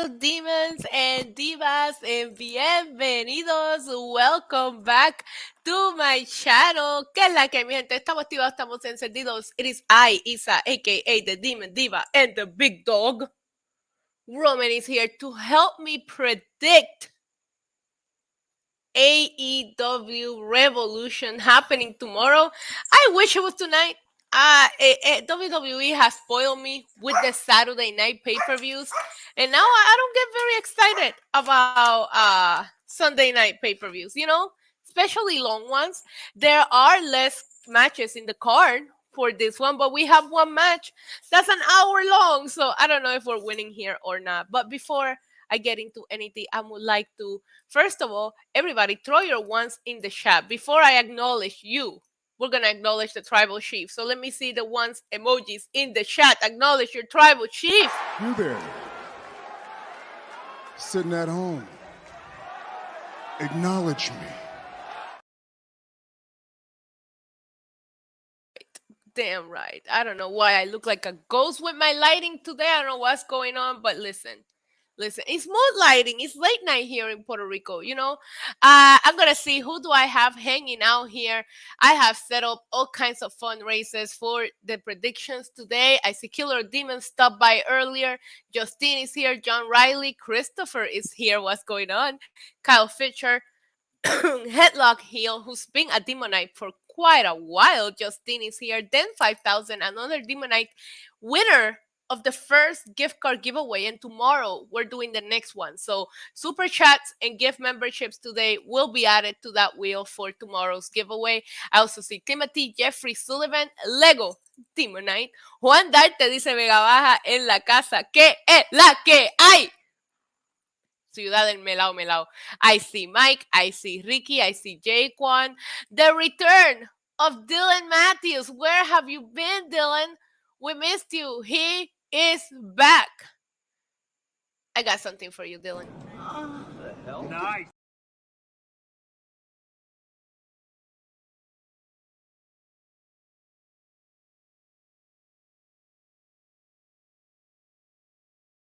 Hello, demons and divas, and bienvenidos. Welcome back to my channel. ¿Qué es la que, mi gente? Estamos activados, estamos encendidos. It is I, Isa, aka the Demon Diva, and the big dog. Roman is here to help me predict AEW Revolution happening tomorrow. I wish it was tonight. WWE has spoiled me with the Saturday night pay-per-views, and now I don't get very excited about Sunday night pay-per-views. Especially long ones. There are less matches in the card for this one, but we have one match that's an hour long, so I don't know if we're winning here or not. But before I get into anything, I would like to, first of all, everybody throw your ones in the chat. Before I acknowledge you, we're going to acknowledge the tribal chief. So let me see the ones emojis in the chat. Acknowledge your tribal chief. You there, sitting at home. Acknowledge me. Damn right. I don't know why I look like a ghost with my lighting today. I don't know what's going on, but listen, it's mood lighting. It's late night here in Puerto Rico. I'm gonna see who do I have hanging out here. I have set up all kinds of fundraisers for the predictions today. I see Killer Demon stopped by earlier. Justine is here. John Riley, Christopher is here. What's going on? Kyle Fisher, Headlock Heel, who's been a Demonite for quite a while. Justine is here. Then 5,000, another Demonite winner of the first gift card giveaway, and tomorrow we're doing the next one. So super chats and gift memberships today will be added to that wheel for tomorrow's giveaway. I also see Timothy, Jeffrey Sullivan, Lego, Demonite, Juan Darte dice Vega Baja en la casa. ¿Qué es la que hay? Ciudad del Melao Melao. I see Mike, I see Ricky, I see Jaquan. The return of Dylan Matthews. Where have you been, Dylan? We missed you. He is back. I got something for you, Dylan. The hell? Nice.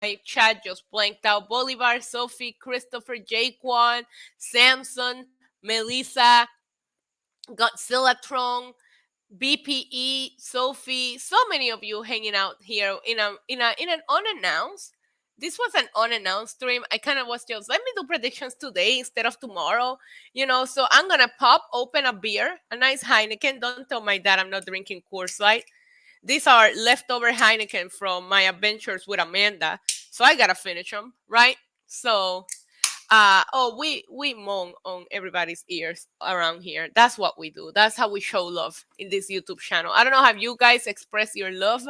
My chat just blanked out. Bolivar, Sophie, Christopher, Jaquan, Samson, Melissa, Godzillatron, BPE, Sophie, so many of you hanging out here in an unannounced. This was an unannounced stream. I kind of was just, let me do predictions today instead of tomorrow, so I'm gonna pop open a beer, a nice Heineken. Don't tell my dad I'm not drinking Coors Light. These are leftover Heineken from my adventures with Amanda, so I gotta finish them, right? So we moan on everybody's ears around here. That's what we do. That's how we show love in this YouTube channel. I don't know how you guys express your love,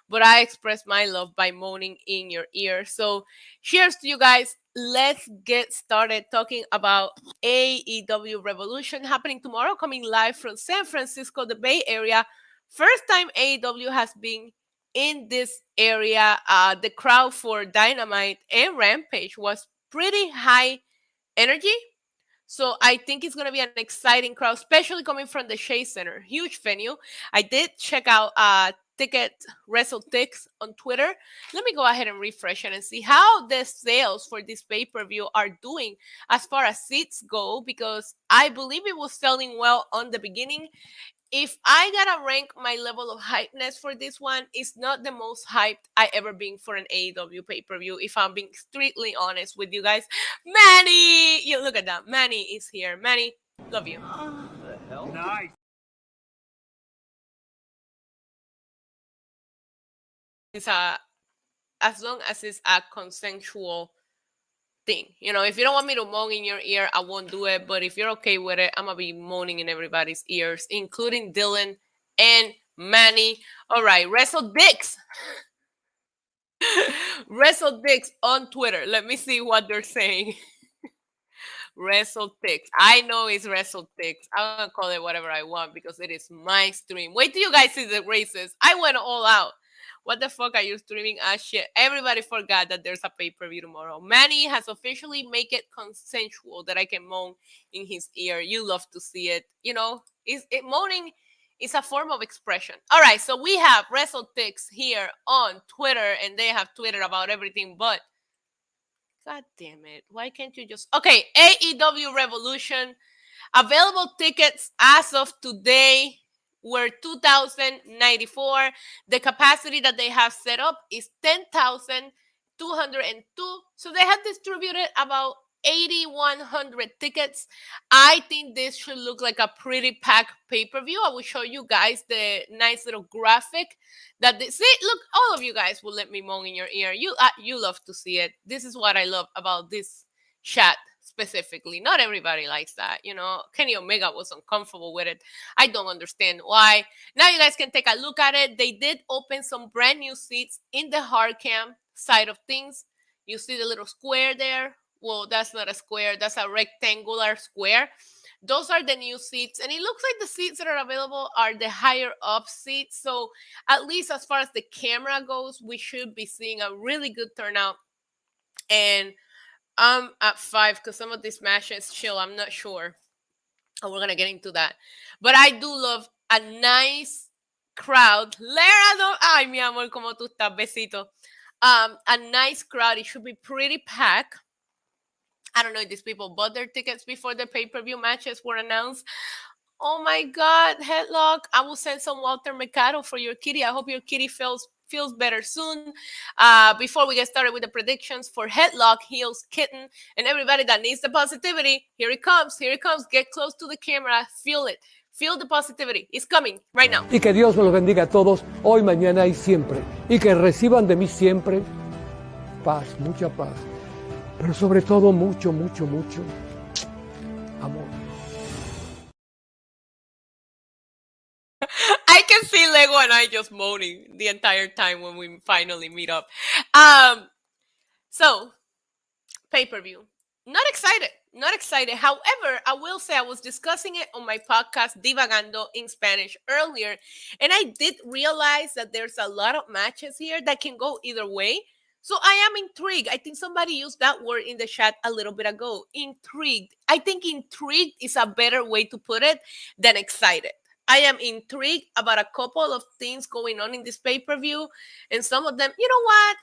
but I express my love by moaning in your ear. So cheers to you guys. Let's get started talking about AEW Revolution happening tomorrow, coming live from San Francisco, the Bay Area. First time AEW has been in this area. The crowd for Dynamite and Rampage was pretty high energy. So I think it's going to be an exciting crowd, especially coming from the Shea Center. Huge venue. I did check out Ticket WrestleTix on Twitter. Let me go ahead and refresh it and see how the sales for this pay-per-view are doing as far as seats go, because I believe it was selling well on the beginning. If I gotta rank my level of hypeness for this one, it's not the most hyped I ever been for an AEW pay-per-view, if I'm being strictly honest with you guys. Manny! You look at that. Manny is here. Manny, love you. The hell? Nice. It's as long as it's a consensual thing. If you don't want me to moan in your ear, I won't do it. But if you're okay with it, I'm going to be moaning in everybody's ears, including Dylan and Manny. All right, Wrestle Dicks. Wrestle Dicks on Twitter. Let me see what they're saying. Wrestle Dicks. I know it's Wrestle Dicks. I'm going to call it whatever I want because it is my stream. Wait till you guys see the races. I went all out. What the fuck are you streaming as shit? Everybody forgot that there's a pay-per-view tomorrow. Manny has officially made it consensual that I can moan in his ear. You love to see it. Moaning is a form of expression. All right, so we have WrestleTix here on Twitter, and they have tweeted about everything but God damn it. Why can't you just... Okay, AEW Revolution. Available tickets as of today were 2,094. The capacity that they have set up is 10,202. So they have distributed about 8,100 tickets. I think this should look like a pretty packed pay-per-view. I will show you guys the nice little graphic that they see. Look, all of you guys will let me moan in your ear. You love to see it. This is what I love about this chat specifically. Not everybody likes that. Kenny Omega was uncomfortable with it. I don't understand why. Now you guys can take a look at it. They did open some brand new seats in the hard cam side of things. You see the little square there. Well, that's not a square. That's a rectangular square. Those are the new seats. And it looks like the seats that are available are the higher up seats. So at least as far as the camera goes, we should be seeing a really good turnout. And I'm at 5 because some of these matches chill. I'm not sure. And we're going to get into that. But I do love a nice crowd. Lara, ay, mi amor, como tú estás, besito. A nice crowd. It should be pretty packed. I don't know if these people bought their tickets before the pay-per-view matches were announced. Oh my God, Headlock. I will send some Walter Mercado for your kitty. I hope your kitty feels better soon. Before we get started with the predictions for Headlock, Heels, Kitten, and everybody that needs the positivity, here it comes. Here it comes. Get close to the camera. Feel it. Feel the positivity. It's coming right now. Y que Dios me los bendiga a todos, hoy, mañana y siempre. Y que reciban de mí siempre paz, mucha paz. Pero sobre todo mucho, mucho, mucho amor. I can see Lego and I just moaning the entire time when we finally meet up. So, pay-per-view. Not excited. Not excited. However, I will say I was discussing it on my podcast, Divagando in Spanish, earlier, and I did realize that there's a lot of matches here that can go either way. So I am intrigued. I think somebody used that word in the chat a little bit ago. Intrigued. I think intrigued is a better way to put it than excited. I am intrigued about a couple of things going on in this pay-per-view. And some of them, you know what?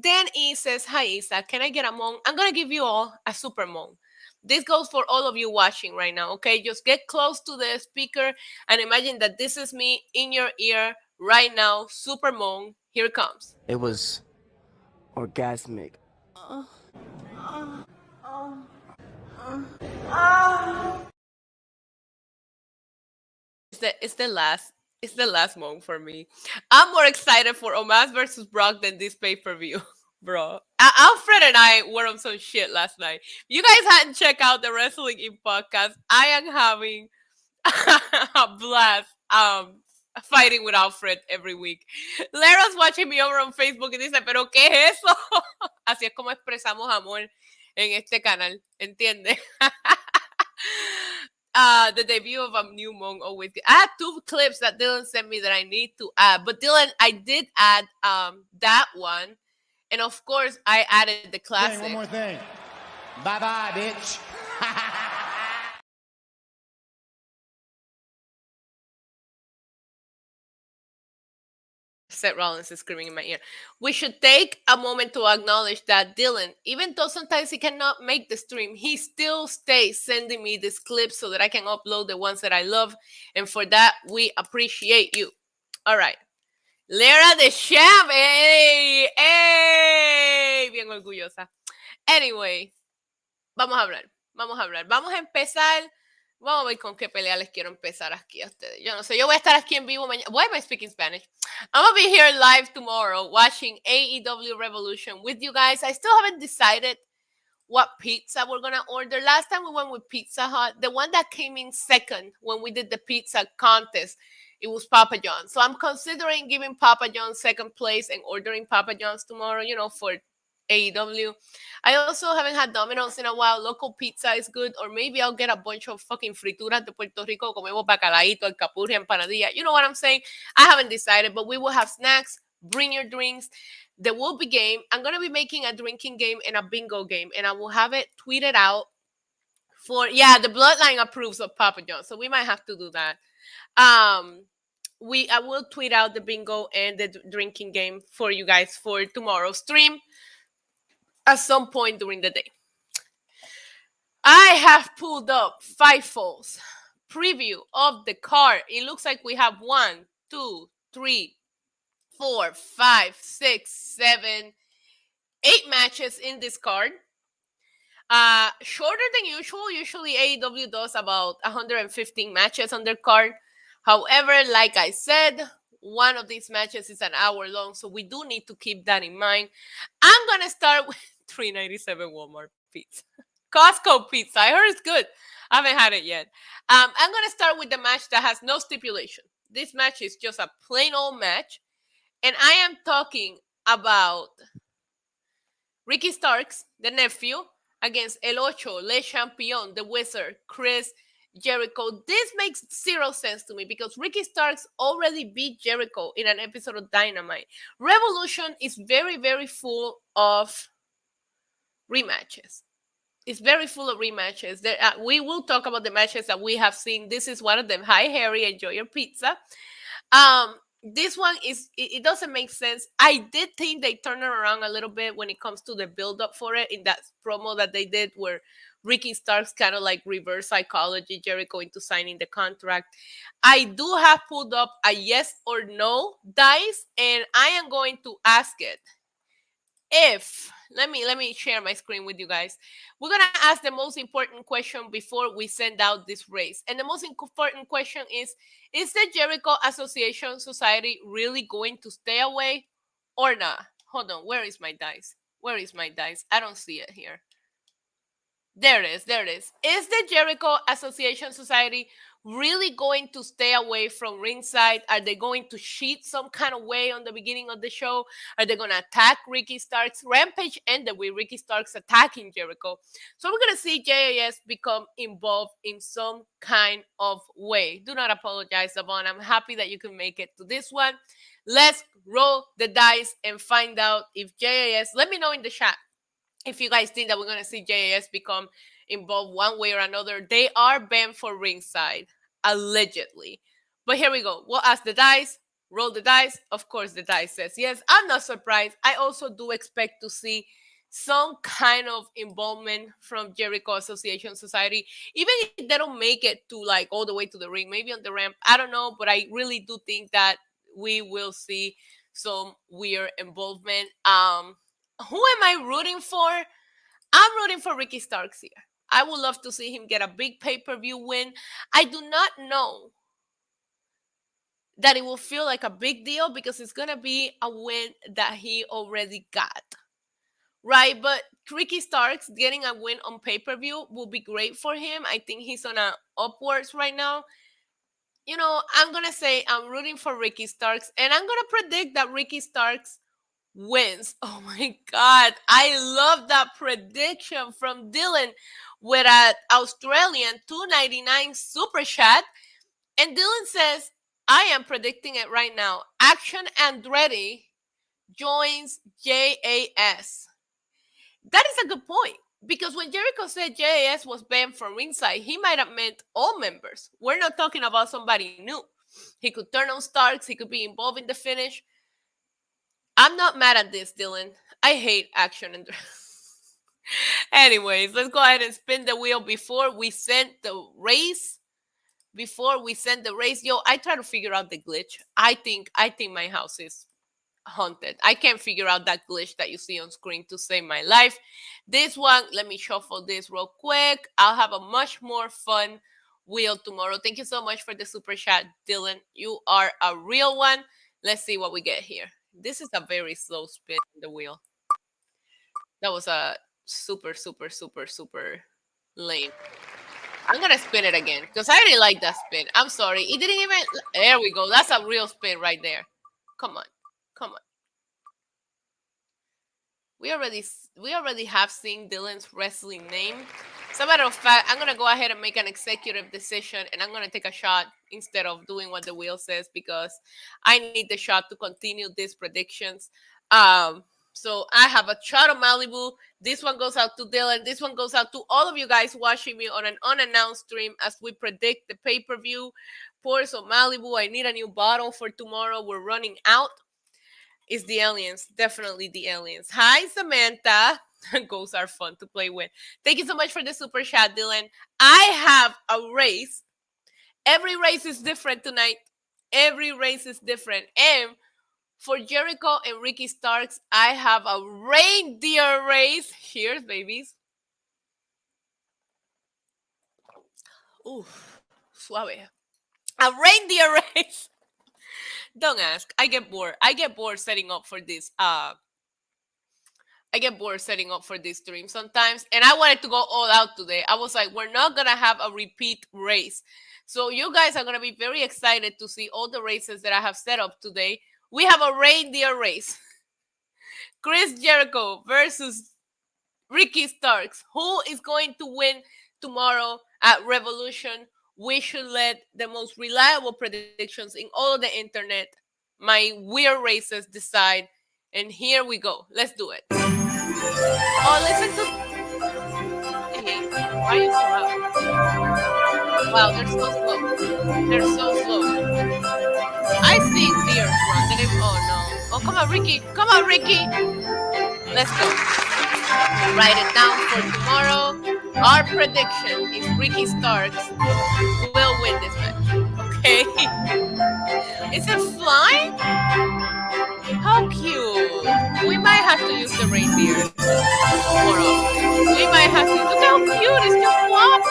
Dan E says, hi, Isa, can I get a moan? I'm going to give you all a super moan. This goes for all of you watching right now, okay? Just get close to the speaker and imagine that this is me in your ear right now. Super moan. Here it comes. It was orgasmic. It's the last moment for me. I'm more excited for Omos versus Brock than this pay-per-view, bro. Alfred and I were on some shit last night. You guys hadn't checked out the Wrestling In podcast. I am having a blast fighting with Alfred every week. Lara's watching me over on Facebook y dice, ¿pero qué es eso? Así es como expresamos amor en este canal, ¿entiende? The debut of a new Hmong always. I had 2 clips that Dylan sent me that I need to add. But Dylan, I did add that one. And of course, I added the classic. One more thing. Bye-bye, bitch. Seth Rollins is screaming in my ear. We should take a moment to acknowledge that Dylan, even though sometimes he cannot make the stream, he still stays sending me these clips so that I can upload the ones that I love. And for that, we appreciate you. All right. Lara the Champ. Hey, hey. Bien orgullosa. Anyway, vamos a hablar. Vamos a empezar. Vamos a ver con qué pelea les quiero empezar aquí a ustedes. Yo no sé, yo voy a estar aquí en vivo mañana. Why am I speaking Spanish? I'm going to be here live tomorrow watching AEW Revolution with you guys. I still haven't decided what pizza we're going to order. Last time we went with Pizza Hut. The one that came in second when we did the pizza contest, it was Papa John's. So I'm considering giving Papa John's second place and ordering Papa John's tomorrow, for AEW. I also haven't had Domino's in a while. Local pizza is good. Or maybe I'll get a bunch of fucking frituras de Puerto Rico. Comemos bacalaíto, alcapurria, empanadilla. You know what I'm saying? I haven't decided, but we will have snacks. Bring your drinks. There will be game. I'm going to be making a drinking game and a bingo game. And I will have it tweeted out the Bloodline approves of Papa John's. So we might have to do that. I will tweet out the bingo and the drinking game for you guys for tomorrow's stream. at some point during the day. I have pulled up Fightful's preview of the card. It looks like we have 1, 2, 3, 4, 5, 6, 7, 8 matches in this card. Shorter than usual. Usually AEW does about 115 matches on their card. However, like I said, one of these matches is an hour long, so we do need to keep that in mind. I'm gonna start with $3.97 Walmart pizza. Costco pizza. I heard it's good. I haven't had it yet. I'm gonna start with the match that has no stipulation. This match is just a plain old match, and I am talking about Ricky Starks, the nephew, against El Ocho, Le Champion, the Wizard, Chris Jericho. This makes zero sense to me because Ricky Starks already beat Jericho in an episode of Dynamite. Revolution is very, very full of rematches. It's very full of rematches. We will talk about the matches that we have seen. This is one of them. Hi, Harry. Enjoy your pizza. This one it doesn't make sense. I did think they turned it around a little bit when it comes to the build up for it in that promo that they did where Ricky Starks kind of like reverse psychology Jericho into signing the contract. I do have pulled up a yes or no dice, and I am going to ask it. If let me share my screen with you guys. We're gonna ask the most important question before we send out this race, and the most important question is the Jericho Association Society really going to stay away or not? Hold on, where is my dice? I don't see it here. There it is. Is the Jericho Association Society really going to stay away from ringside? Are they going to cheat some kind of way on the beginning of the show? Are they going to attack Ricky Starks? Rampage ended with Ricky Starks attacking Jericho. So we're going to see JAS become involved in some kind of way. Do not apologize, Xavant. I'm happy that you can make it to this one. Let's roll the dice and find out if JAS, let me know in the chat if you guys think that we're going to see JAS become involved one way or another. They are banned for ringside, allegedly. But here we go. We'll ask the dice, roll the dice. Of course, the dice says yes. I'm not surprised. I also do expect to see some kind of involvement from Jericho Association Society, even if they don't make it to like all the way to the ring, maybe on the ramp. I don't know, but I really do think that we will see some weird involvement. Who am I rooting for? I'm rooting for Ricky Starks here. I would love to see him get a big pay-per-view win. I do not know that it will feel like a big deal because it's going to be a win that he already got. Right? But Ricky Starks getting a win on pay-per-view will be great for him. I think he's on a upwards right now. You know, I'm going to say I'm rooting for Ricky Starks, and I'm going to predict that Ricky Starks wins. Oh my God. I love that prediction from Dylan with an Australian $2.99 super chat. And Dylan says, I am predicting it right now. Action Andretti joins JAS. That is a good point. Because when Jericho said JAS was banned from ringside, he might have meant all members. We're not talking about somebody new. He could turn on Starks. He could be involved in the finish. I'm not mad at this, Dylan. I hate action and anyways, let's go ahead and spin the wheel before we send the race. Yo, I try to figure out the glitch. I think my house is haunted. I can't figure out that glitch that you see on screen to save my life. This one, let me shuffle this real quick. I'll have a much more fun wheel tomorrow. Thank you so much for the super chat, Dylan. You are a real one. Let's see what we get here. This is a very slow spin in the wheel. That was a super lame. I'm going to spin it again because I didn't like that spin. I'm sorry. It didn't even... There we go. That's a real spin right there. Come on. We already have seen Dylan's wrestling name. As a matter of fact, I'm going to go ahead and make an executive decision, and I'm going to take a shot instead of doing what the wheel says because I need the shot to continue these predictions. So I have a shot of Malibu. This one goes out to Dylan. This one goes out to all of you guys watching me on an unannounced stream as we predict the pay-per-view. Pours of Malibu. I need a new bottle for tomorrow. We're running out. It's the aliens. Definitely the aliens. Hi, Samantha. Ghosts are fun to play with. Thank you so much for the super chat, Dylan. I have a race. Every race is different tonight. Every race is different. And for Jericho and Ricky Starks, I have a reindeer race. Cheers, babies. Ooh, suave. A reindeer race. Don't ask. I get bored. I get bored setting up for this. I get bored setting up for this stream sometimes, and I wanted to go all out today. I was like, we're not gonna have a repeat race, so you guys are gonna be very excited to see all the races that I have set up today. We have a reindeer race. Chris Jericho versus Ricky Starks. Who is going to win tomorrow at Revolution? We should let the most reliable predictions in all of the internet, my weird races, decide. And here we go. Let's do it. Oh, listen to... Hey, why are you so loud? Wow, they're so slow. They're so slow. I see deers run. Oh, no. Oh, come on, Ricky. Come on, Ricky. Let's go. Write it down for tomorrow. Our prediction is Ricky Starks will win this match. Okay? Is it flying? How cute. We might have to use the reindeer more often. We might have to. Look how cute. It's just flop.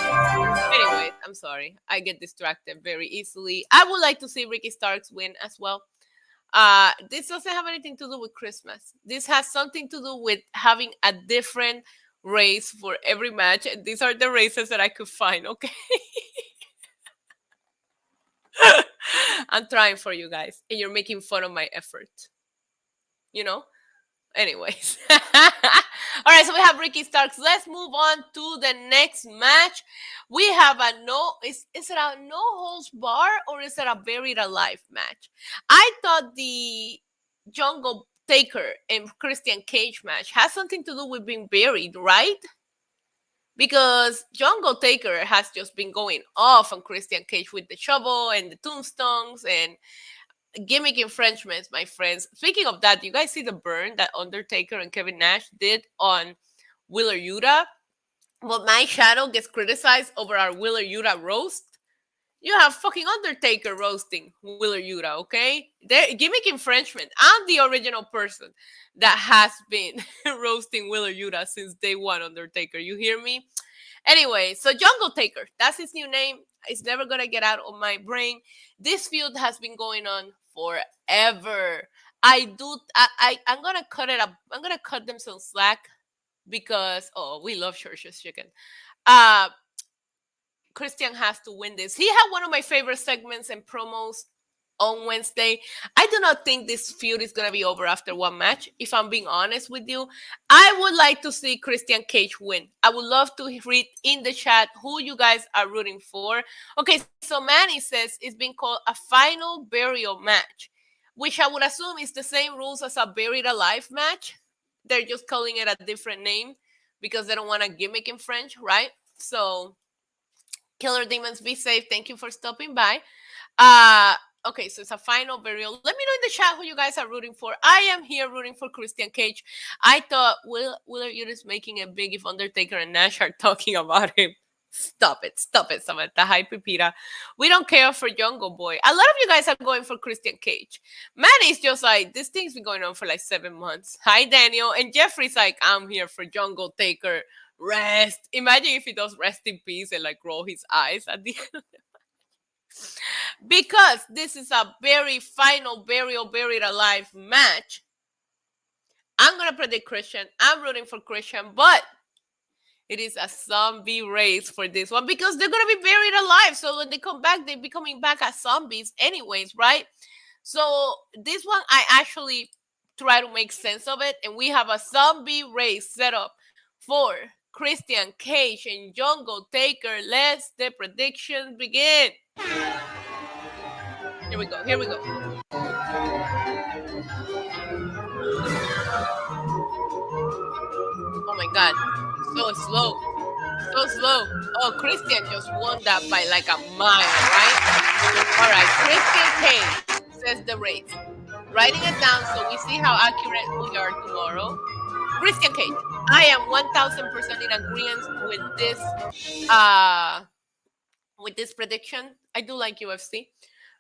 Anyway, I'm sorry. I get distracted very easily. I would like to see Ricky Starks win as well. This doesn't have anything to do with Christmas. This has something to do with having a different race for every match. And these are the races that I could find, okay? I'm trying for you guys, and you're making fun of my effort. You know? Anyways. All right, so we have Ricky Starks. Let's move on to the next match. We have a is it a no holds bar or is it a buried alive match? I thought the Jungle Taker and Christian Cage match has something to do with being buried, right? Because Jungle Taker has just been going off on Christian Cage with the shovel and the tombstones and gimmick infringements, my friends. Speaking of that, you guys see the burn that Undertaker and Kevin Nash did on Wheeler Yuta? Well, my shadow gets criticized over our Wheeler Yuta roast. You have fucking Undertaker roasting Wheeler Yuta, okay? Gimmick infringement. I'm the original person that has been roasting Wheeler Yuta since day one, Undertaker. You hear me? Anyway, so Jungle Taker, that's his new name. It's never gonna get out of my brain. This feud has been going on forever. I'm gonna cut it up. I'm gonna cut them some slack because we love Church's chicken. Christian has to win this. He had one of my favorite segments and promos on Wednesday. I do not think this feud is going to be over after one match, if I'm being honest with you. I would like to see Christian Cage win. I would love to read in the chat who you guys are rooting for. Okay, so Manny says it's being called a final burial match, which I would assume is the same rules as a buried alive match. They're just calling it a different name because they don't want to gimmick infringe, right? So, Killer Demons, be safe. Thank you for stopping by. Okay, so it's a final burial. Let me know in the chat who you guys are rooting for. I am here rooting for Christian Cage. I thought Wheeler Yuta is making it big if Undertaker and Nash are talking about him. Stop it, Samantha. Hi, Pipita. We don't care for Jungle Boy. A lot of you guys are going for Christian Cage. Manny's just like, this thing's been going on for like 7 months. Hi, Daniel. And Jeffrey's like, I'm here for Jungle Taker. Rest. Imagine if he does rest in peace and like roll his eyes at the end of the match. Because this is a very final buried alive match. I'm gonna predict Christian. I'm rooting for Christian, but it is a zombie race for this one because they're gonna be buried alive. So when they come back, they'll be coming back as zombies anyways, right? So this one, I actually try to make sense of it, and we have a zombie race set up for Christian Cage and Jungle Taker. Let's the predictions begin. Here we go. Oh my God. So slow. Oh, Christian just won that by like a mile, right? All right, Christian Cage says the race. Writing it down so we see how accurate we are tomorrow. Christian Cage. I am 1000% in agreement uh with this prediction. I do like UFC.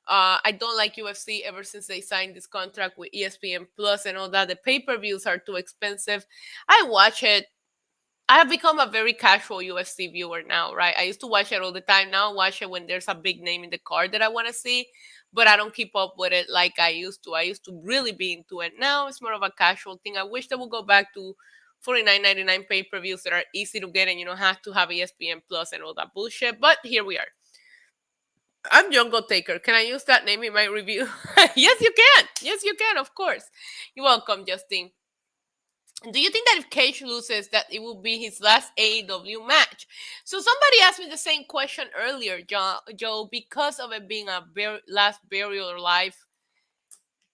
I don't like UFC ever since they signed this contract with ESPN Plus and all that. The pay-per-views are too expensive. I watch it. I have become a very casual UFC viewer now, right? I used to watch it all the time. Now I watch it when there's a big name in the card that I want to see, but I don't keep up with it like I used to. I used to really be into it. Now it's more of a casual thing. I wish they would go back to $49.99 pay-per-views that are easy to get and you don't have to have ESPN Plus and all that bullshit. But here we are. I'm Jungle Taker. Can I use that name in my review? Yes, you can. Yes, you can, of course. You're welcome, Justin. Do you think that if Cage loses, that it will be his last AEW match? So somebody asked me the same question earlier, Joe, because of it being a last burial or life,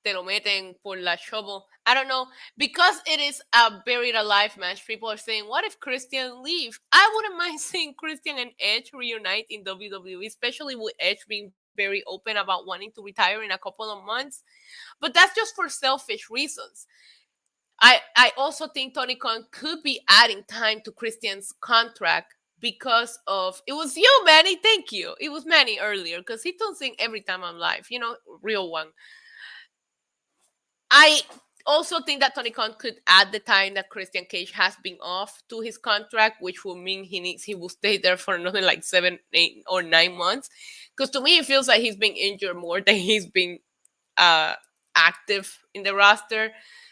te lo meten por la shovel. I don't know. Because it is a buried alive match, people are saying, what if Christian leave? I wouldn't mind seeing Christian and Edge reunite in WWE, especially with Edge being very open about wanting to retire in a couple of months. But that's just for selfish reasons. I also think Tony Khan could be adding time to Christian's contract because of, it was you, Manny, thank you. It was Manny earlier because he don't sing every time I'm live, real one. I also think that Tony Khan could add the time that Christian Cage has been off to his contract, which will mean he will stay there for another like 7, 8, or 9 months. Because to me, it feels like he's been injured more than he's been active in the roster.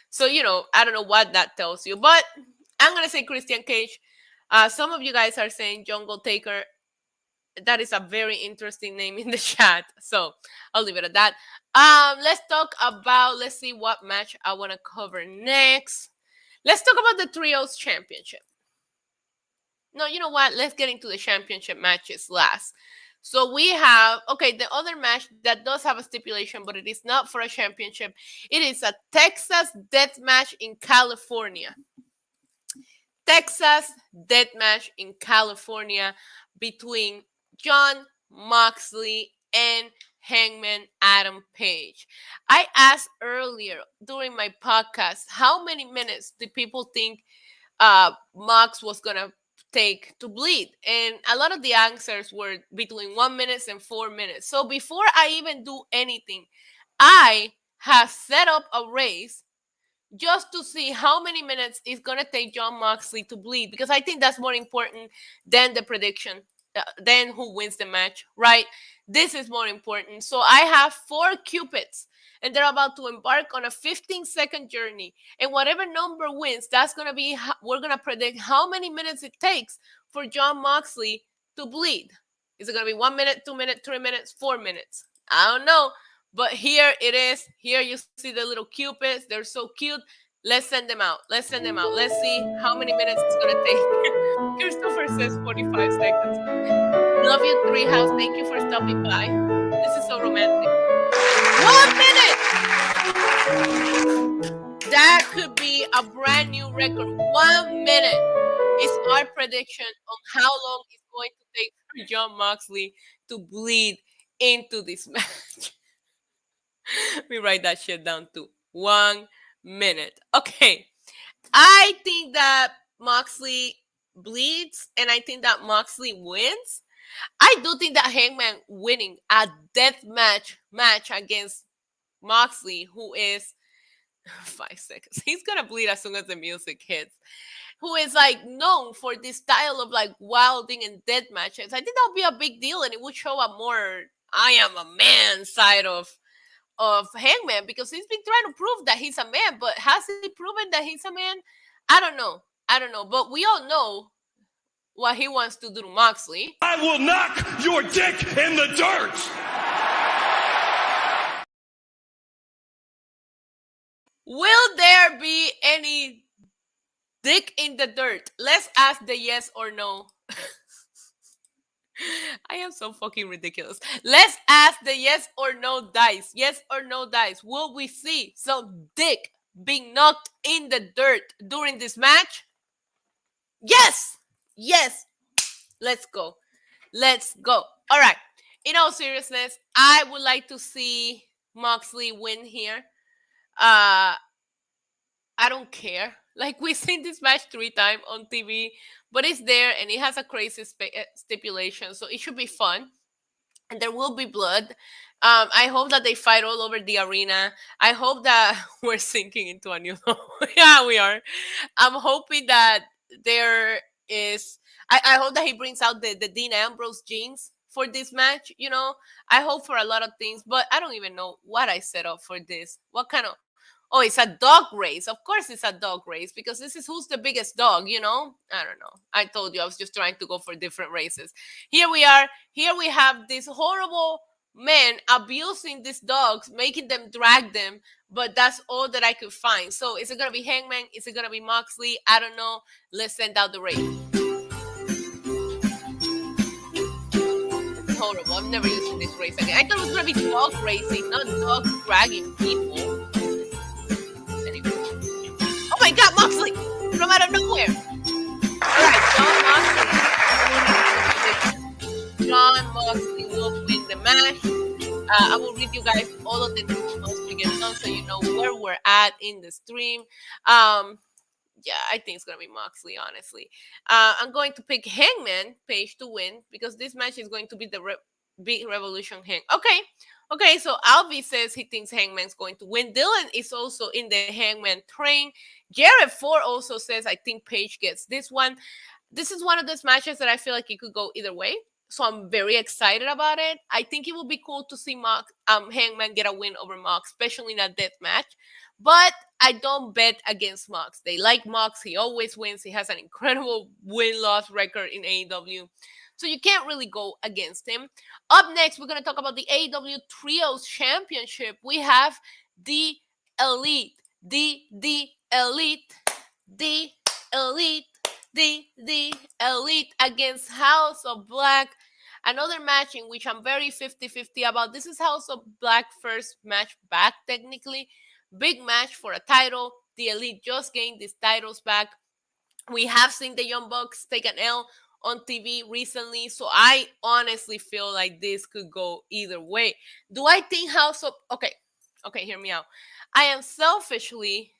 So, I don't know what that tells you. But I'm going to say Christian Cage. Some of you guys are saying Jungle Taker. That is a very interesting name in the chat. So I'll leave it at that. Let's talk about, let's see what match I want to cover next. Let's talk about the Trios Championship. No, you know what? Let's get into the championship matches last. So we have, the other match that does have a stipulation, but it is not for a championship. It is a Texas death match in California. Texas death match in California between Jon Moxley and Hangman Adam Page. I asked earlier during my podcast, how many minutes do people think Mox was going to take to bleed? And a lot of the answers were between 1 minute and 4 minutes. So before I even do anything, I have set up a race just to see how many minutes it's going to take Jon Moxley to bleed, because I think that's more important than the prediction, than who wins the match, right? This is more important. So I have 4 Cupids, and they're about to embark on a 15-second journey. And whatever number wins, that's going to be, we're going to predict how many minutes it takes for Jon Moxley to bleed. Is it going to be 1 minute, 2 minutes, 3 minutes, 4 minutes? I don't know. But here it is. Here you see the little Cupids. They're so cute. Let's send them out. Let's send them out. Let's see how many minutes it's going to take. Christopher says 45 seconds. Love you, Treehouse. Thank you for stopping by. This is so romantic. 1 minute! That could be a brand new record. 1 minute is our prediction on how long it's going to take for Jon Moxley to bleed into this match. We write that shit down too. 1 minute. Okay. I think that Moxley bleeds, and I think that Moxley wins. I do think that Hangman winning a death match against Moxley, who is 5 seconds. He's gonna bleed as soon as the music hits. Who is like known for this style of like wilding and death matches. I think that would be a big deal, and it would show a more I am a man side of Hangman, because he's been trying to prove that he's a man, but has he proven that he's a man? I don't know. But we all know what he wants to do to Moxley. I will knock your dick in the dirt. Will there be any dick in the dirt? Let's ask the yes or no. I am so fucking ridiculous. Let's ask the yes or no dice. Yes or no dice. Will we see some dick being knocked in the dirt during this match? Yes. Yes. Let's go. All right. In all seriousness, I would like to see Moxley win here. I don't care. Like we've seen this match 3 times on TV, but it's there and it has a crazy stipulation, so it should be fun. And there will be blood. I hope that they fight all over the arena. I hope that we're sinking into a new low. Yeah, we are. I'm hoping that there is. I hope that he brings out the Dean Ambrose jeans for this match. I hope for a lot of things, but I don't even know what I set up for this. What kind of. Oh, it's a dog race. Of course, it's a dog race because this is who's the biggest dog. I don't know. I told you I was just trying to go for different races. Here we are. Here we have this horrible men abusing these dogs, making them drag them, but that's all that I could find. So is it gonna be Hangman? Is it gonna be Moxley? I don't know. Let's send out the race. It's horrible. I'm never using this race again. I thought it was gonna be dog racing, not dogs dragging people. Anyway. Oh my God, Moxley! From out of nowhere. All right, John Moxley will win the match. I will read you guys all of the news once we get done, so you know where we're at in the stream. Yeah, I think it's gonna be Moxley. Honestly, I'm going to pick Hangman Page to win because this match is going to be the big Revolution Okay. So Alvi says he thinks Hangman's going to win. Dylan is also in the Hangman train. Jared Ford also says I think Page gets this one. This is one of those matches that I feel like it could go either way. So I'm very excited about it. I think it would be cool to see Hangman get a win over Mox, especially in a death match. But I don't bet against Mox. They like Mox. He always wins. He has an incredible win-loss record in AEW. So you can't really go against him. Up next, we're going to talk about the AEW Trios Championship. We have the Elite. The Elite. The Elite. The Elite against House of Black. Another match in which I'm very 50-50 about. This is House of Black first match back, technically. Big match for a title. The Elite just gained these titles back. We have seen the Young Bucks take an L on TV recently, so I honestly feel like this could go either way. Do I think House of... Okay, hear me out. I am selfishly...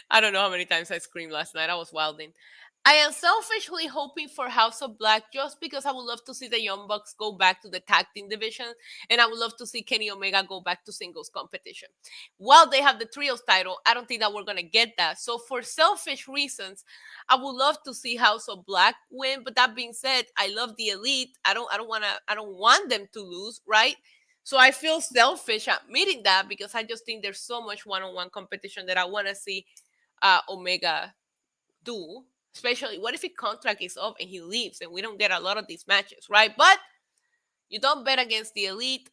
I don't know how many times I screamed last night. I was wilding. I am selfishly hoping for House of Black just because I would love to see the Young Bucks go back to the tag team division, and I would love to see Kenny Omega go back to singles competition. While they have the trios title, I don't think that we're going to get that. So for selfish reasons, I would love to see House of Black win. But that being said, I love the Elite. I don't want them to lose, right? So I feel selfish admitting that because I just think there's so much one-on-one competition that I want to see Omega do. Especially, what if his contract is up and he leaves and we don't get a lot of these matches, right? But you don't bet against the Elite.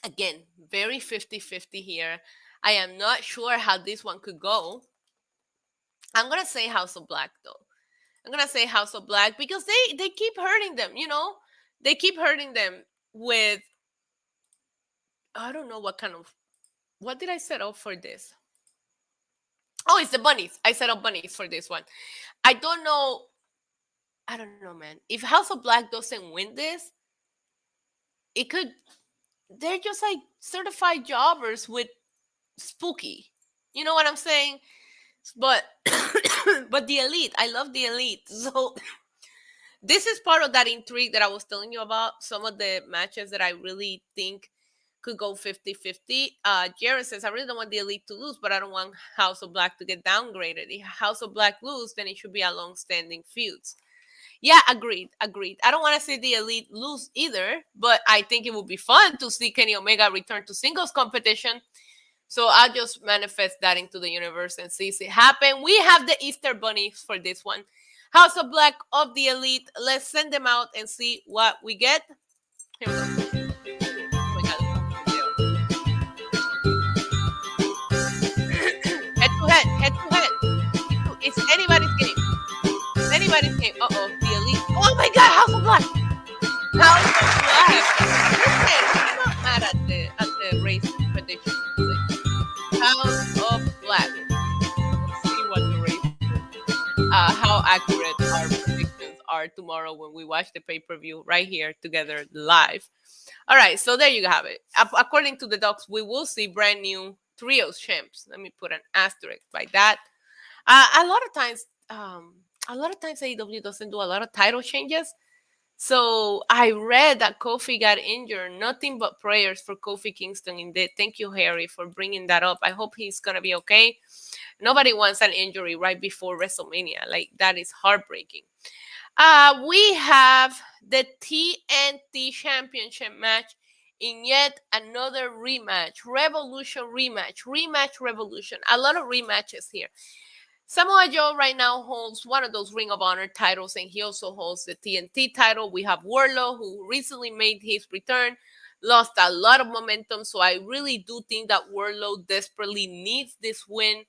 Again, very 50-50 here. I am not sure how this one could go. I'm going to say House of Black, though. I'm going to say House of Black because they keep hurting them, They keep hurting them with... I don't know what did I set up for this? Oh, it's the bunnies. I set up bunnies for this one. I don't know, man. If House of Black doesn't win this, they're just like certified jobbers with Spooky. You know what I'm saying? But, but the Elite, I love the Elite. So this is part of that intrigue that I was telling you about. Some of the matches that I really think could go 50-50. Jared says, I really don't want the Elite to lose, but I don't want House of Black to get downgraded. If House of Black lose, then it should be a long-standing feuds. Yeah, agreed. I don't want to see the Elite lose either, but I think it would be fun to see Kenny Omega return to singles competition. So I'll just manifest that into the universe and see it happen. We have the Easter Bunnies for this one. House of Black of the Elite. Let's send them out and see what we get. Here we go. Head to head. It's anybody's game. Uh-oh, the Elite. Oh my God, House of Black. House of Black. Listen, I'm not mad at the race prediction. House of Black. Let's see what the race. How accurate our predictions are tomorrow when we watch the pay-per-view right here together live. All right, so there you have it. According to the docs, we will see brand new trios champs. Let me put an asterisk by that. A lot of times, AEW doesn't do a lot of title changes. So I read that Kofi got injured. Nothing but prayers for Kofi Kingston indeed. Thank you, Harry, for bringing that up. I hope he's gonna be okay. Nobody wants an injury right before WrestleMania. Like, that is heartbreaking. We have the TNT Championship match in yet another rematch. Revolution rematch Revolution. A lot of rematches here. Samoa Joe right now holds one of those Ring of Honor titles, and he also holds the TNT title. We have Wardlow, who recently made his return, lost a lot of momentum. So I really do think that Wardlow desperately needs this win.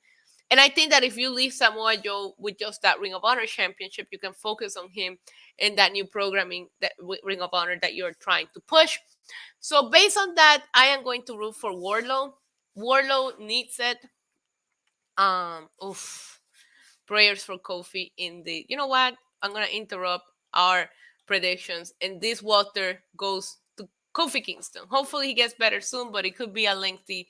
And I think that if you leave Samoa Joe with just that Ring of Honor championship, you can focus on him and that new programming, that Ring of Honor that you're trying to push. So based on that, I am going to root for Wardlow. Wardlow needs it. Prayers for Kofi indeed. You know what? I'm gonna interrupt our predictions, and this water goes to Kofi Kingston. Hopefully he gets better soon, but it could be a lengthy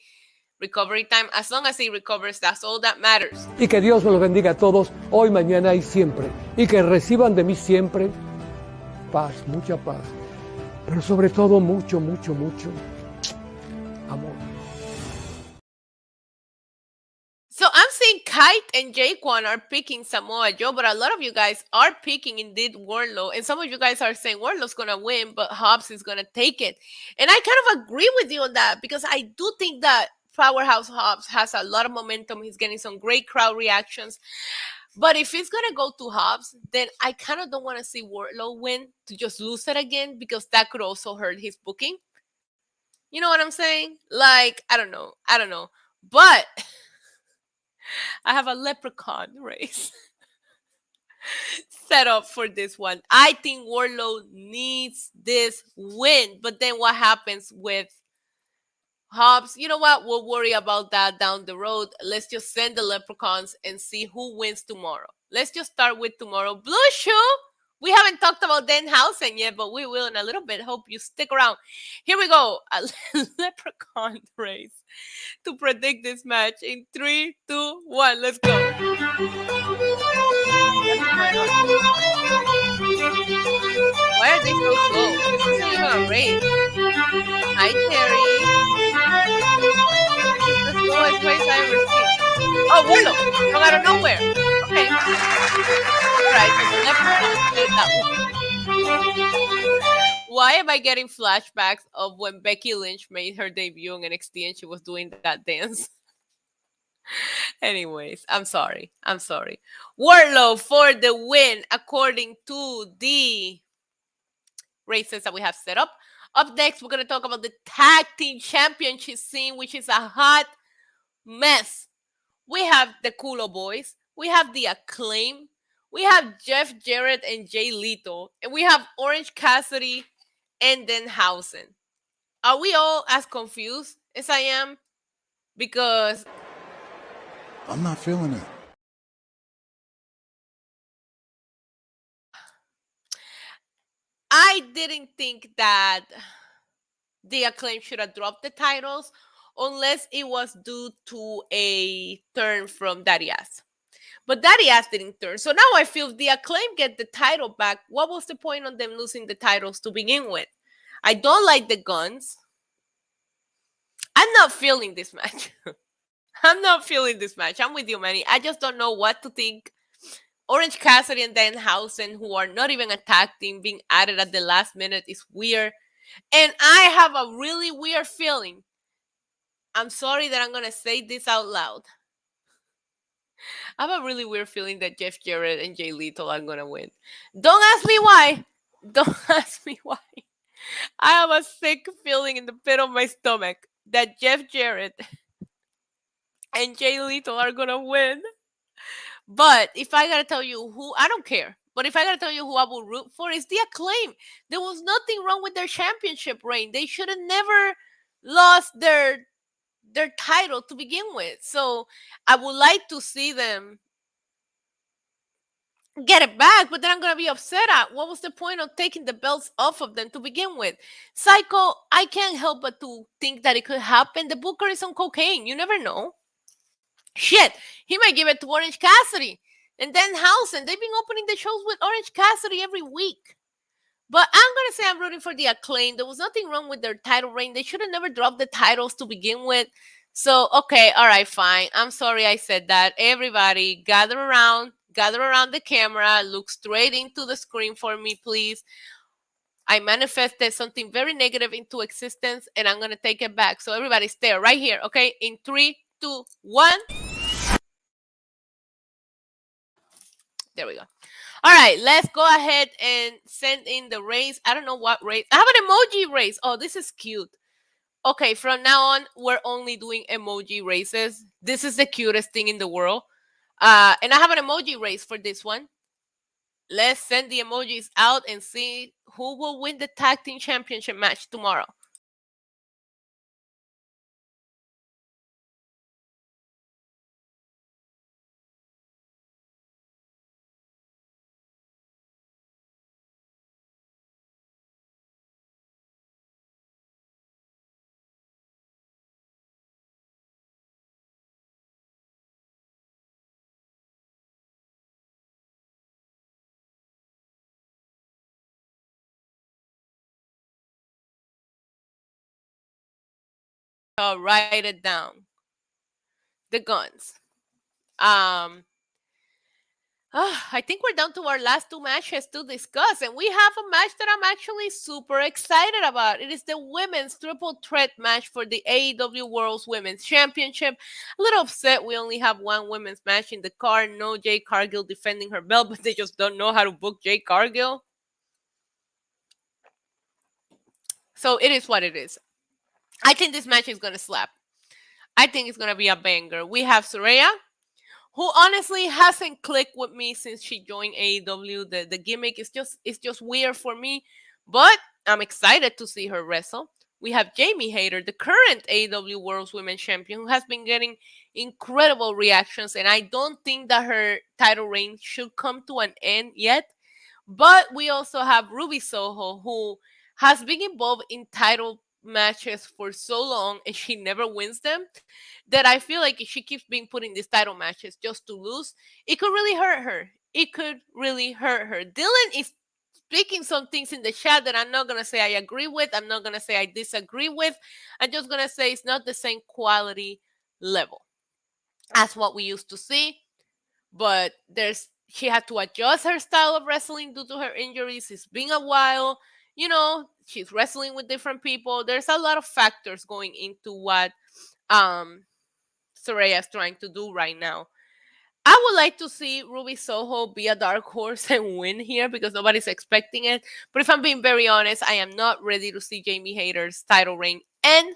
recovery time. As long as he recovers, that's all that matters. Y que Dios los bendiga a todos, hoy, mañana y siempre. Y que reciban de mí siempre paz, mucha paz. Pero sobre todo mucho, mucho, mucho amor. So I'm seeing Kite and Jaquan are picking Samoa Joe, but a lot of you guys are picking indeed Wardlow. And some of you guys are saying Wardlow's going to win, but Hobbs is going to take it. And I kind of agree with you on that, because I do think that Powerhouse Hobbs has a lot of momentum. He's getting some great crowd reactions. But if it's going to go to Hobbs, then I kind of don't want to see Wardlow win to just lose it again, because that could also hurt his booking. You know what I'm saying? Like, I don't know. But I have a leprechaun race set up for this one. I think Wardlow needs this win. But then what happens with Hobbs? You know what? We'll worry about that down the road. Let's just send the leprechauns and see who wins tomorrow. Let's just start with tomorrow. Blue Shoe! We haven't talked about Denhausen yet, but we will in a little bit. Hope you stick around. Here we go. A leprechaun race to predict this match in 3, 2, 1. Let's go. Why are they so slow? This isn't even a race. Hi, Terry. This is the slowest race I ever seen. Oh, Willow. From out of nowhere. Okay. All right. So the leprechaun did that. Why am I getting flashbacks of when Becky Lynch made her debut on NXT and she was doing that dance? Anyways, I'm sorry. Wardlow for the win, according to the races that we have set up. Up next, we're going to talk about the tag team championship scene, which is a hot mess. We have the Kulo Boys. We have the Acclaim. We have Jeff Jarrett and Jay Lethal. And we have Orange Cassidy and Denhausen. Are we all as confused as I am? Because I'm not feeling it. I didn't think that the Acclaim should have dropped the titles unless it was due to a turn from Daddy Ass. But Daddy Ass didn't turn. So now I feel if the Acclaim get the title back, what was the point on them losing the titles to begin with? I don't like the Guns. I'm not feeling this match. I'm with you, Manny. I just don't know what to think. Orange Cassidy and Denhausen, who are not even a tag team, being added at the last minute is weird. And I have a really weird feeling. I'm sorry that I'm going to say this out loud. I have a really weird feeling that Jeff Jarrett and Jay Lethal are going to win. Don't ask me why. I have a sick feeling in the pit of my stomach that Jeff Jarrett and Jay Lethal are going to win. But if I got to tell you who, I don't care. But if I got to tell you who I will root for, it's the Acclaim. There was nothing wrong with their championship reign. They should have never lost their title to begin with. So I would like to see them get it back, but then I'm gonna be upset at what was the point of taking the belts off of them to begin with. Psycho, I can't help but to think that it could happen. The Booker is on cocaine. You never know. Shit, he might give it to Orange Cassidy. And then Housen. They've been opening the shows with Orange Cassidy every week. But I'm gonna say I'm rooting for the Acclaim. There was nothing wrong with their title reign. They should have never dropped the titles to begin with. So okay, all right, fine. I'm sorry I said that. Everybody, gather around the camera, look straight into the screen for me, please. I manifested something very negative into existence, and I'm gonna take it back. So everybody, stay right here, okay? In 3, 2, 1. There we go. All right, let's go ahead and send in the race. I don't know what race. I have an emoji race. Oh, this is cute. Okay, from now on, we're only doing emoji races. This is the cutest thing in the world. And I have an emoji race for this one. Let's send the emojis out and see who will win the tag team championship match tomorrow. I'll write it down. The guns. Um, I think we're down to our last two matches to discuss, and we have a match that I'm actually super excited about. It is the women's triple threat match for the AEW World's Women's Championship. A little upset we only have one women's match in the card. No Jade Cargill defending her belt, but they just don't know how to book Jade Cargill. So it is what it is. I think this match is going to slap. I think it's going to be a banger. We have Saraya, who honestly hasn't clicked with me since she joined AEW. The gimmick is just weird for me, but I'm excited to see her wrestle. We have Jamie Hayter, the current AEW World's Women's Champion, who has been getting incredible reactions, and I don't think that her title reign should come to an end yet. But we also have Ruby Soho, who has been involved in title matches for so long and she never wins them, that I feel like if she keeps being put in these title matches just to lose, it could really hurt her. It could really hurt her. Dylan is speaking some things in the chat that I'm not going to say I agree with. I'm not going to say I disagree with. I'm just going to say it's not the same quality level as what we used to see. But she had to adjust her style of wrestling due to her injuries. It's been a while. She's wrestling with different people. There's a lot of factors going into what Saraya is trying to do right now. I would like to see Ruby Soho be a dark horse and win here because nobody's expecting it. But if I'm being very honest, I am not ready to see Jamie Hayter's title reign end.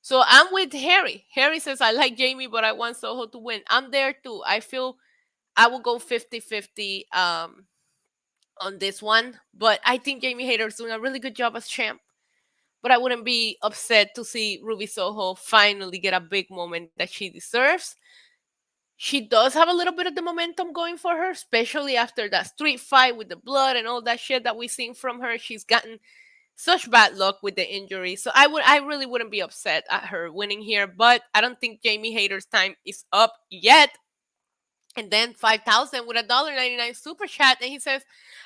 So I'm with Harry. Harry says, I like Jamie, but I want Soho to win. I'm there too. I feel I will go 50-50 on this one. But I think Jamie Hayter is doing a really good job as champ. But I wouldn't be upset to see Ruby Soho finally get a big moment that she deserves. She does have a little bit of the momentum going for her, especially after that street fight with the blood and all that shit that we've seen from her. She's gotten such bad luck with the injury. So I really wouldn't be upset at her winning here, but I don't think Jamie Hayter's time is up yet. And then 5,000 with a $1.99 super chat, and he says,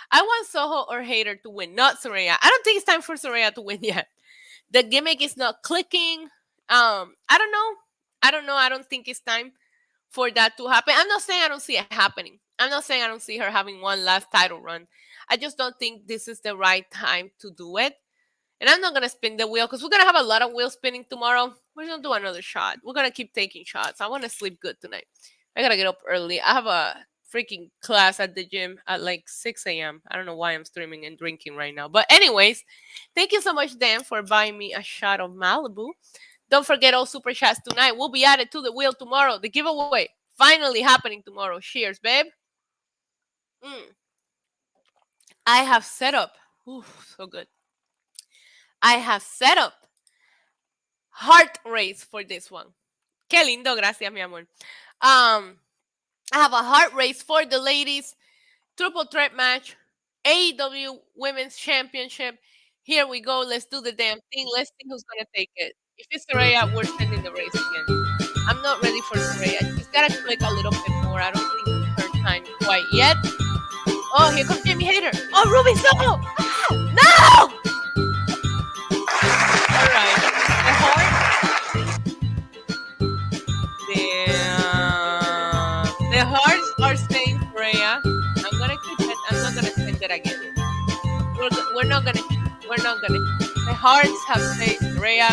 I want Soho or Hayter to win, not Saraya. I don't think it's time for Saraya to win yet. The gimmick is not clicking. I don't know. I don't think it's time for that to happen. I'm not saying I don't see it happening. I'm not saying I don't see her having one last title run. I just don't think this is the right time to do it. And I'm not going to spin the wheel because we're going to have a lot of wheel spinning tomorrow. We're going to do another shot. We're going to keep taking shots. I want to sleep good tonight. I got to get up early. I have a freaking class at the gym at like 6 a.m. I don't know why I'm streaming and drinking right now. But anyways, thank you so much, Dan, for buying me a shot of Malibu. Don't forget all super chats tonight. We'll be added to the wheel tomorrow. The giveaway finally happening tomorrow. Cheers, babe. I have set up. Ooh, so good. I have set up heart race for this one. Qué lindo, gracias, mi amor. I have a heart race for the ladies. triple threat match, AEW Women's Championship. Here we go. Let's do the damn thing. Let's see who's gonna take it. If it's Soraya, we're sending the race again. I'm not ready for Soraya. She's gotta click a little bit more. I don't think it's her time quite yet. Oh, here comes Jamie Hayter. Oh, Ruby Soho! Ah, no! All right. The heart. The hearts are saying Soraya. I'm gonna keep it. I'm not gonna send it again. We're not gonna. The hearts have said Soraya.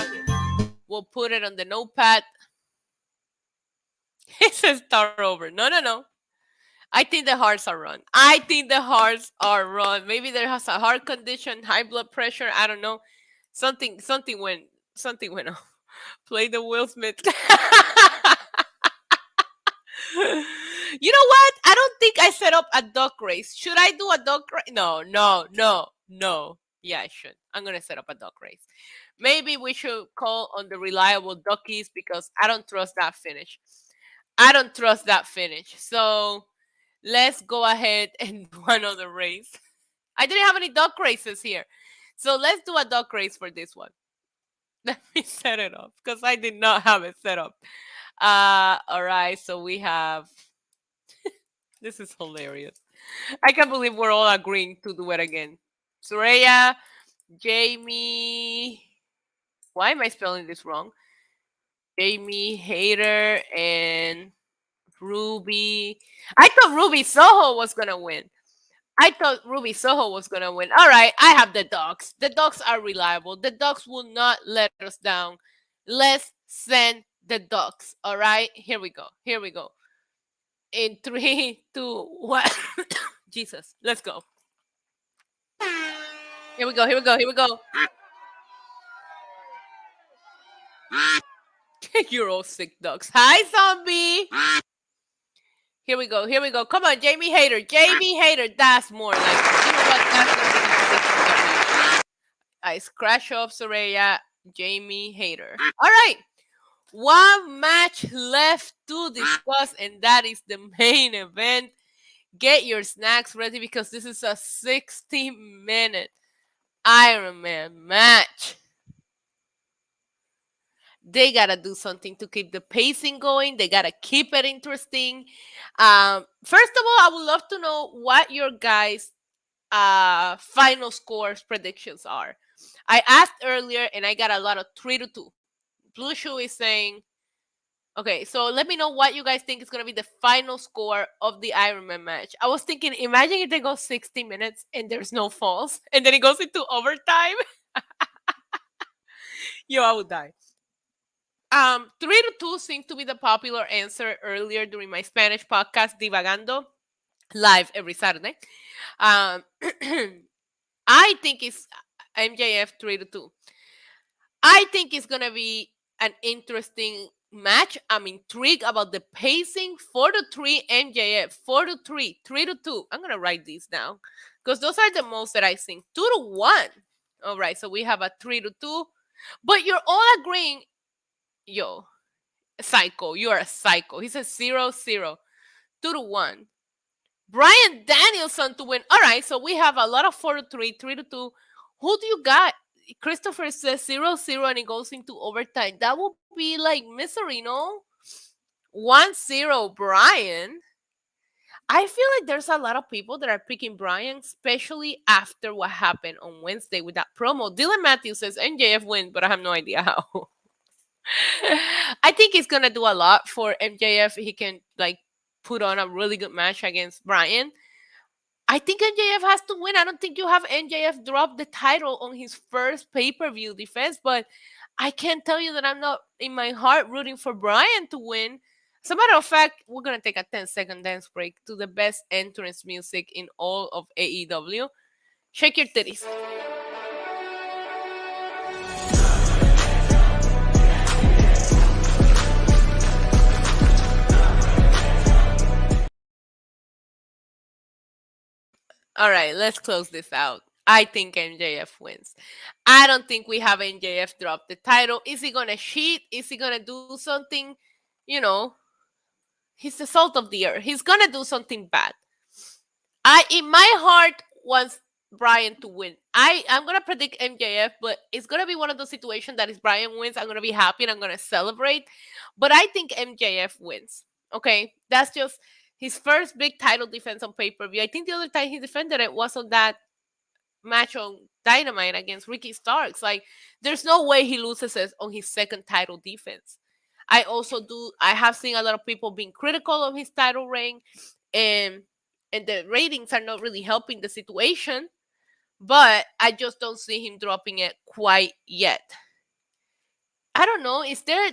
We'll put it on the notepad. It says start over. No. I think the hearts are run. Maybe there has a heart condition, high blood pressure. I don't know. Something went off. Play the Will Smith. You know what? I don't think I set up a duck race. Should I do a duck race? No. Yeah, I should. I'm gonna set up a duck race. Maybe we should call on the reliable duckies because I don't trust that finish. So let's go ahead and do another race. I didn't have any duck races here. So let's do a duck race for this one. Let me set it up because I did not have it set up. All right. So we have. This is hilarious. I can't believe we're all agreeing to do it again. Soraya, Jamie. Why am I spelling this wrong? Jamie Hayter and Ruby. I thought Ruby Soho was gonna win. All right, I have the dogs. The dogs are reliable. The dogs will not let us down. Let's send the dogs. All right, here we go. In 3, 2, 1. Jesus, let's go. Here we go. You're all sick dogs. Hi, zombie. Here we go. Come on, Jamie Hayter. That's more like, you know what? That's gonna be the prediction. I scratch off Soraya, Jamie Hayter. All right. One match left to discuss, and that is the main event. Get your snacks ready because this is a 60-minute Iron Man match. They gotta do something to keep the pacing going. They gotta keep it interesting. First of all, I would love to know what your guys' final scores predictions are. I asked earlier, and I got a lot of 3-2. Blue Shoe is saying, okay, so let me know what you guys think is gonna be the final score of the Iron Man match. I was thinking, imagine if they go 60 minutes and there's no falls, and then it goes into overtime. Yo, I would die. 3-2 seems to be the popular answer earlier during my Spanish podcast, Divagando, live every Saturday. I think it's MJF 3-2. I think it's going to be an interesting match. I'm intrigued about the pacing. 4-3 MJF, 4-3, 3-2. I'm going to write these down because those are the most that I think. 2-1. All right, so we have a 3-2. But you're all agreeing. Yo, psycho, you are a psycho. He says 0-0, 2-1. Brian Danielson to win. All right, so we have a lot of 4-3, 3-2. Who do you got? Christopher says 0-0 and it goes into overtime. That would be like misery, no? 1-0, Brian. I feel like there's a lot of people that are picking Brian, especially after what happened on Wednesday with that promo. Dylan Matthews says MJF win, but I have no idea how. I think he's gonna do a lot for MJF. He can like put on a really good match against Brian. I think MJF has to win. I don't think you have MJF drop the title on his first pay-per-view defense, but I can't tell you that I'm not in my heart rooting for Brian to win. As a matter of fact, we're gonna take a 10-second dance break to the best entrance music in all of AEW. Shake your titties. All right, let's close this out. I think MJF wins. I don't think we have MJF drop the title. Is he going to cheat? Is he going to do something? You know, he's the salt of the earth. He's going to do something bad. I in my heart wants Brian to win. I'm gonna predict MJF, but it's gonna be one of those situations that if Brian wins, I'm gonna be happy and I'm gonna celebrate. But I think MJF wins. Okay, that's just his first big title defense on pay per view. I think the other time he defended it was on that match on Dynamite against Ricky Starks. Like, there's no way he loses it on his second title defense. I have seen a lot of people being critical of his title reign, and the ratings are not really helping the situation. But I just don't see him dropping it quite yet. I don't know. Is there?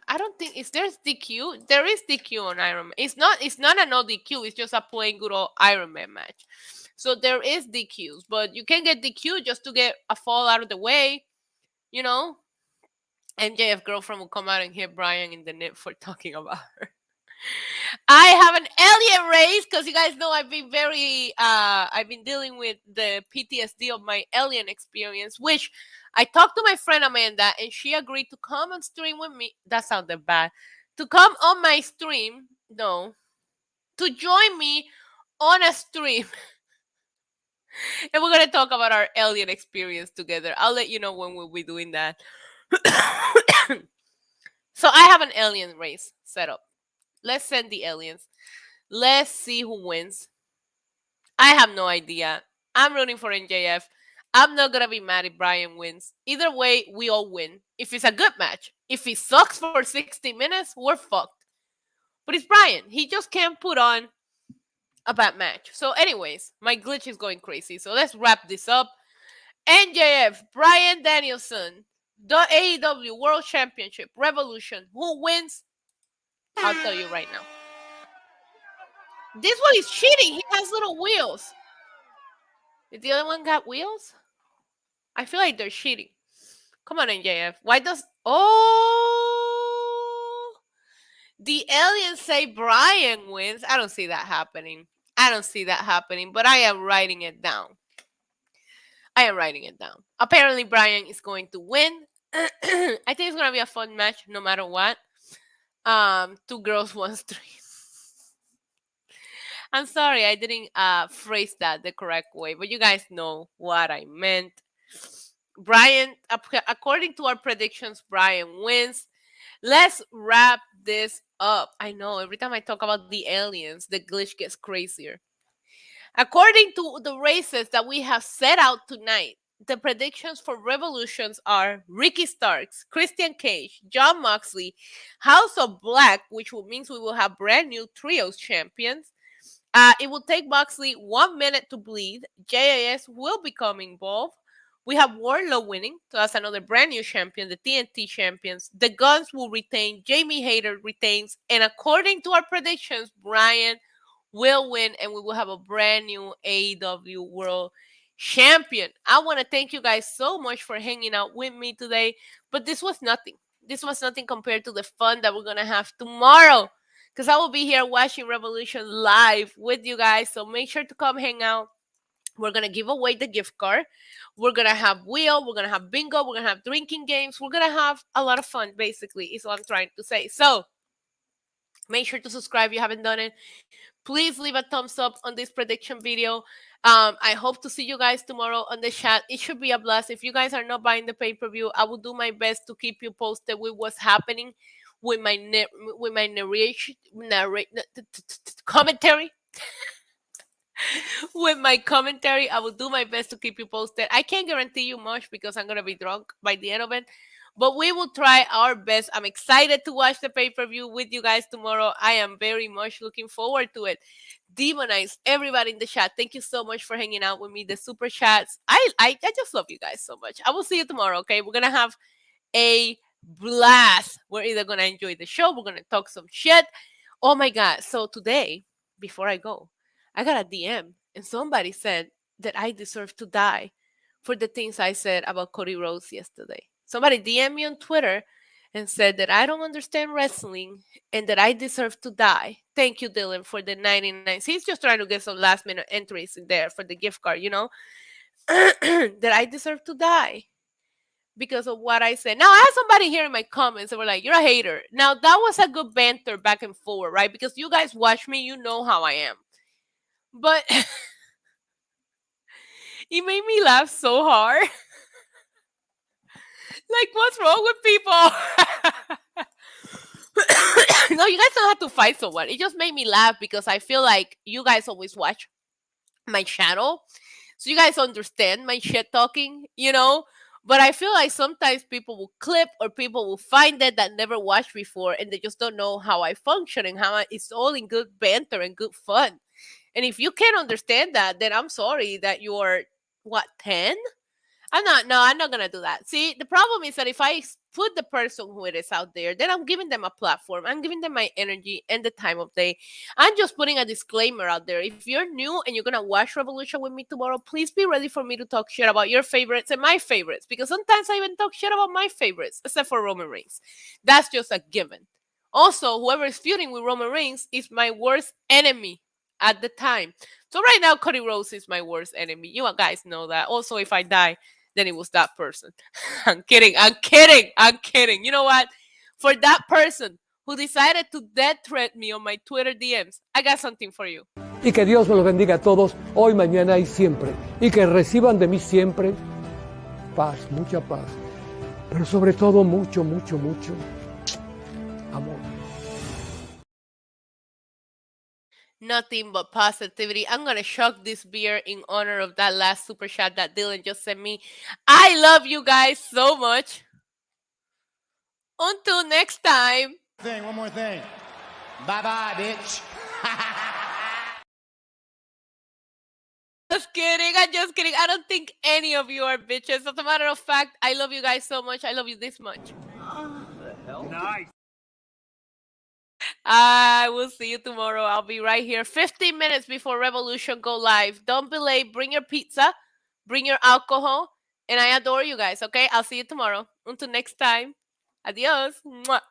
I don't think is there's DQ. There is DQ on Iron Man. It's not a no DQ. It's just a plain good old Iron Man match. So there is DQs, but you can get DQ just to get a fall out of the way. You know, MJF girlfriend will come out and hit Brian in the neck for talking about her. I have an alien race because you guys know I've been dealing with the PTSD of my alien experience, which I talked to my friend Amanda and she agreed to come and stream with me. That sounded bad. To come on my stream, no, to join me on a stream. And we're going to talk about our alien experience together. I'll let you know when we'll be doing that. So I have an alien race set up. Let's send the aliens. Let's see who wins. I have no idea. I'm rooting for NJF. I'm not going to be mad if Brian wins. Either way, we all win. If it's a good match. If it sucks for 60 minutes, we're fucked. But it's Brian. He just can't put on a bad match. So anyways, my glitch is going crazy. So let's wrap this up. NJF, Brian Danielson, the AEW World Championship, Revolution. Who wins? I'll tell you right now. This one is cheating. He has little wheels. Did the other one got wheels? I feel like they're cheating. Come on, NJF. Why does... Oh! The aliens say Brian wins. I don't see that happening. But I am writing it down. Apparently, Brian is going to win. I think it's going to be a fun match no matter what. 2 girls, 1 stream. I'm sorry, I didn't phrase that the correct way, but you guys know what I meant. Brian, according to our predictions, Brian wins. Let's wrap this up. I know, every time I talk about the aliens, the glitch gets crazier. According to the races that we have set out tonight, the predictions for Revolutions are Ricky Starks, Christian Cage, Jon Moxley, House of Black, which means we will have brand new trios champions. It will take Moxley 1 minute to bleed. JAS will become involved. We have Wardlow winning, so that's another brand new champion, the TNT champions. The Guns will retain, Jamie Hayter retains, and according to our predictions, Brian will win, and we will have a brand new AEW World Champion. I want to thank you guys so much for hanging out with me today, but this was nothing. This was nothing compared to the fun that we're going to have tomorrow, because I will be here watching Revolution live with you guys, so make sure to come hang out. We're going to give away the gift card. We're going to have wheel. We're going to have bingo. We're going to have drinking games. We're going to have a lot of fun, basically, is what I'm trying to say. So make sure to subscribe if you haven't done it. Please leave a thumbs up on this prediction video. I hope to see you guys tomorrow on the chat. It should be a blast. If you guys are not buying the pay-per-view, I will do my best to keep you posted with what's happening with my narration, commentary. With my commentary, I will do my best to keep you posted. I can't guarantee you much because I'm going to be drunk by the end of it, but we will try our best. I'm excited to watch the pay-per-view with you guys tomorrow. I am very much looking forward to it. Demonize everybody in the chat. Thank you so much for hanging out with me. The super chats. I just love you guys so much. I will see you tomorrow, okay? We're going to have a blast. We're either going to enjoy the show. We're going to talk some shit. Oh my God. So today, before I go, I got a DM and somebody said that I deserve to die for the things I said about Cody Rhodes yesterday. Somebody DM me on Twitter and said that I don't understand wrestling and that I deserve to die. Thank you, Dylan, for the 99. He's just trying to get some last minute entries in there for the gift card, you know, that I deserve to die because of what I said. Now, I had somebody here in my comments that were like, you're a hater. Now, that was a good banter back and forward, right? Because you guys watch me, you know how I am. But it made me laugh so hard. Like, what's wrong with people? No, you guys don't have to fight someone. It just made me laugh because I feel like you guys always watch my channel. So you guys understand my shit talking, you know? But I feel like sometimes people will clip or people will find it that never watched before and they just don't know how I function and it's all in good banter and good fun. And if you can't understand that, then I'm sorry that you're, what, 10? I'm not gonna do that. See, the problem is that if I put the person who it is out there, then I'm giving them a platform. I'm giving them my energy and the time of day. I'm just putting a disclaimer out there. If you're new and you're gonna watch Revolution with me tomorrow, please be ready for me to talk shit about your favorites and my favorites. Because sometimes I even talk shit about my favorites, except for Roman Reigns. That's just a given. Also, whoever is feuding with Roman Reigns is my worst enemy at the time. So right now, Cody Rhodes is my worst enemy. You guys know that. Also, if I die, then it was that person. I'm kidding. You know what? For that person who decided to death threat me on my Twitter DMs, I got something for you. Y que Dios me los bendiga a todos, hoy, mañana y siempre. Y que reciban de mí siempre paz, mucha paz. Pero sobre todo mucho, mucho, mucho amor. Nothing but positivity. I'm gonna chug this beer in honor of that last super chat that Dylan just sent me. I love you guys so much. Until next time. One more thing. Bye-bye, bitch. I'm just kidding. I don't think any of you are bitches. As a matter of fact, I love you guys so much. I love you this much. Nice. I will see you tomorrow. I'll be right here 15 minutes before Revolution go live. Don't be late. Bring your pizza. Bring your alcohol. And I adore you guys, okay? I'll see you tomorrow. Until next time. Adios. Mwah.